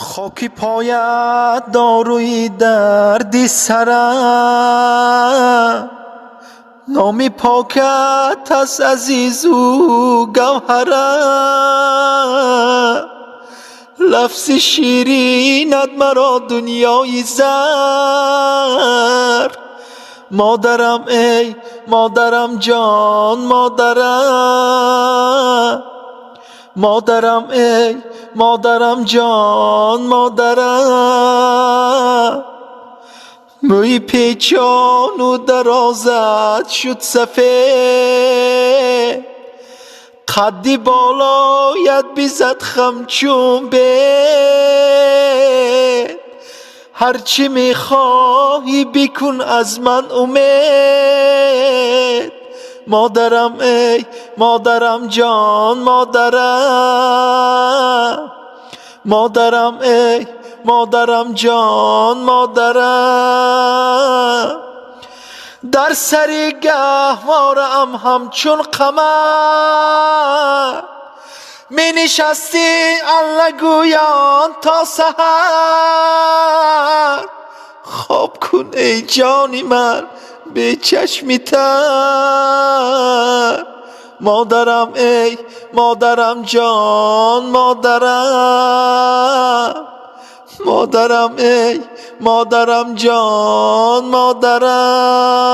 خاکی پایت داروی دردی سرم، نامی پاکت از عزیز و گوهرم. لفظی شیرینت مرا دنیای زر. مادرم ای مادرم جان مادرم، مادرم ای مادرم جان مادرم. موی پیچان و درازت شد سفید، قدی بالایت بیزد خمچون بید. هرچی میخواهی بکن از من امید. مادرم ای مادرم جان مادرم، مادرم ای مادرم جان مادرم. در سر گهوارم همچون قمر، می نشستی الگویان تا سحر. خواب کن ای جانی من به چشمی تر. مادرم ای مادرم جان مادرم، مادرم ای مادرم جان مادرم.